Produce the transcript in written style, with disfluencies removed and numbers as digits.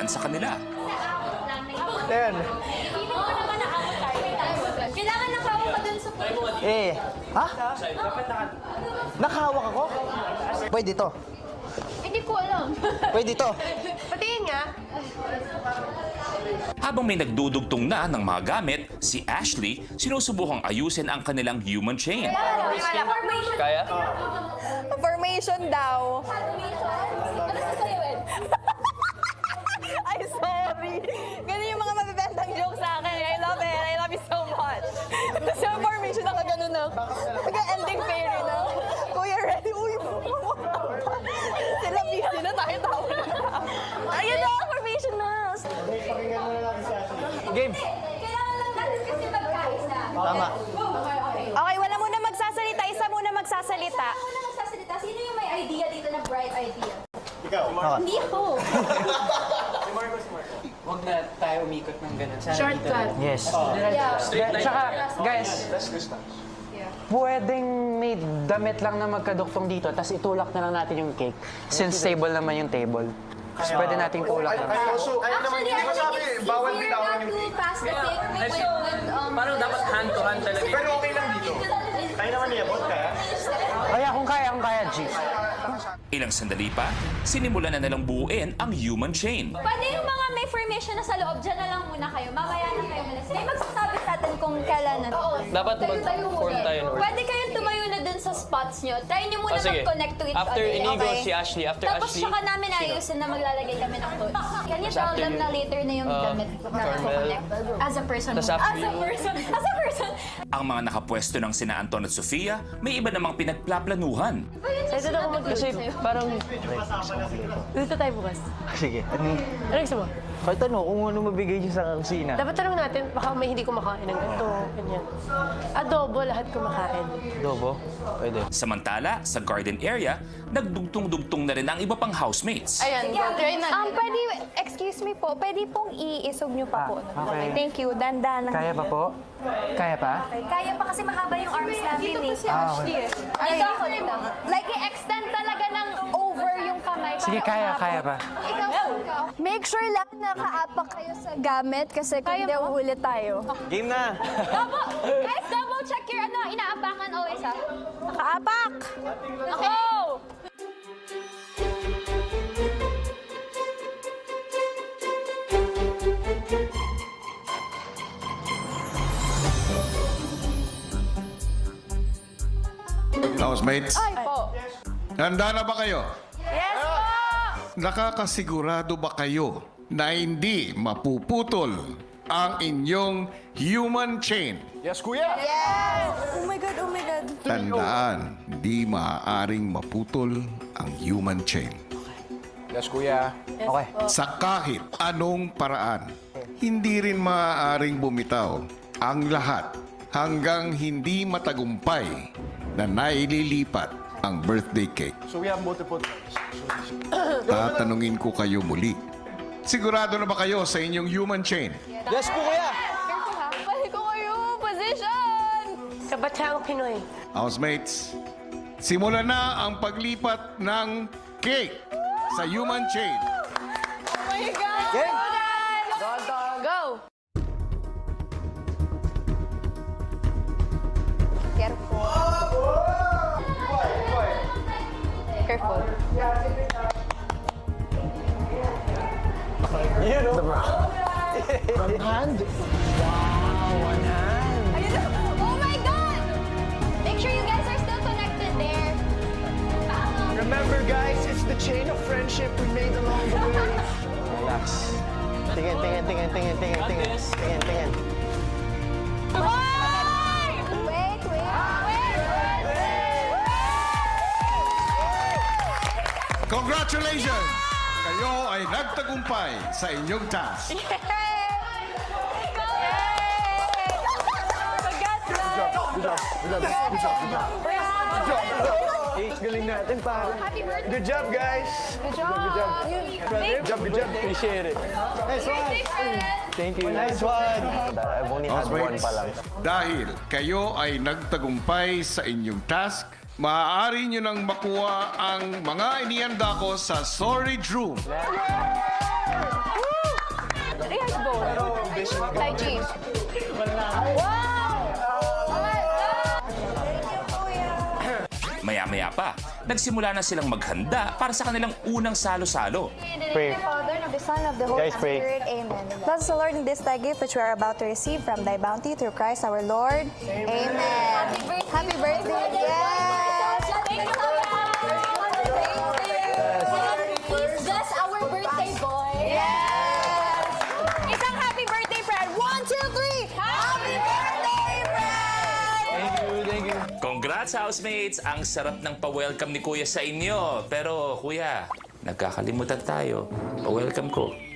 ilan sa kanila. Ten. Kailangan nakawag ka dun sa Ha? Nakahawak ako? Pwede to. Hindi ko alam. Pwede to. Patingin nga. Habang may nagdudugtong na ng mga gamit, si Ashley sinusubukang ayusin ang kanilang human chain. Formation. Kaya? Formation daw. Ano sasayawin? Ay, sorry. Ganun yung mga mabibentang joke sa akin. I love it. I love you so much. Sa formation, nakaganon na. Nag-ending fairy na. Kuya Red, uy, sila busy na, tayo tawa na. Ayun na, formation na. Game. Kailangan lang natin kasi magkaisa. Tama. Okay, wala muna magsasalita. Isa muna magsasalita. Ako na magsasalita. Sino yung may idea dito na bright idea? Ako. Hindi ako. Huwag na tayo umikot ng ganun. Sana Shortcut. Yes. Yeah. Tsaka, guys, pwedeng may damit lang na magkaduktong dito, tapos itulak na lang natin yung cake. Since table naman yung table. Kasi pwede nating tulak lang. Actually, I think it's bawal easier bitawan not yung to pass the cake with Parang dapat hand to hand talaga. Pero okay lang dito. Kaya naman niya, kaya? Kaya kung kaya, G. Ilang sandali pa, sinimulan na nilang buuin ang human chain. Pwede yung mga may formation na sa loob, dyan na lang muna kayo. Mamaya na kayo malas. May magsasabi sa atin kung kailan na. Dapat Tayo-tayo mag-form muna. tayo in order. Pwede kayong tumayo na dun sa spots nyo. Try nyo muna Sige. mag-connect to each After other. inigo Okay? si Ashley, after Tapos Ashley, saka namin ayusin na maglalagay kami ng code. Can you tell after them you, na later na yung damit na Carmel. connect? As a person. Tas As after a you. person. As a person. Ang mga nakapwesto ng sina Anton at Sofia, may iba namang pinagplaplanuhan. Ito na ako Kasi parang Dito tayo bukas. Sige. Ano? Ano gusto mo? Kahit ano, kung ano mabigay niyo sa kusina. Dapat tanong natin, baka may hindi kumakain ng ganito, ganyan. Adobo, lahat kumakain. Adobo? Pwede. Samantala, sa garden area, nagdugtong-dugtong na rin ang iba pang housemates. Ayan, try na. Pwede, excuse me po, pwede pong iisog nyo pa po. okay. Thank you, dandan. kaya pa po? Kaya pa? Kaya pa kasi mahaba yung arms namin Dito po si eh. Ashley eh. Dito ako dito. Like, i-extend talaga ng over yung kamay. Sige, para kaya umabot. pa. Ikaw. Make sure lang nakaapak kayo sa gamit kasi kung hindi, uhuli tayo. Game na! Guys, double check your inaapakan always ha. Nakaapak! Ako! Housemates, Ay po. handa na ba kayo? Yes po! Nakakasigurado ba kayo na hindi mapuputol ang inyong human chain? Yes, kuya! Yes! Oh my God, oh my God. Tandaan, hindi maaaring maputol ang human chain. Yes, kuya. Okay. Sa kahit anong paraan, hindi rin maaaring bumitaw ang lahat hanggang hindi matagumpay na naililipat ang birthday cake. So we have multiple... Tatanungin ko kayo muli. Sigurado na ba kayo sa inyong human chain? Yes po, kuya! Balik ko kayo! Position! Kabatsang Pinoy. Housemates, simulan na ang paglipat ng cake sa human chain. Oh my God! Game! Go! Careful. Careful. Yun o. Ayun na. Oh my God! Make sure you guys are still connected there. Remember, guys, it's the chain of friendship we made along the way. Relax. Tingin. Congratulations! Kayo ay nagtagumpay sa inyong task. Galing natin, pare. Good job, guys. Good job. Good job. Appreciate it. Thank you. Nice one. I've only had one Housemates, pa lang. dahil kayo ay nagtagumpay sa inyong task, maaari nyo nang makuha ang mga inihanda ko sa storage room. Tai Chi. Wow! Maya-maya pa, nagsimula na silang maghanda para sa kanilang unang salo-salo. Pray. Father, of the Son, of the Holy Guys, pray. Spirit. Amen. Bless the Lord in this thy gift which we are about to receive from thy bounty through Christ our Lord. Amen. Happy birthday. Yes. Thank you so much. Thank you. Please bless our birthday boy. Yes. Isang happy birthday, friend. 1, 2, 3. Happy birthday, friend. Thank you. Congrats, housemates! Ang sarap ng pa-welcome ni Kuya sa inyo. Pero, Kuya, nagkakalimutan tayo. Pa-welcome ko.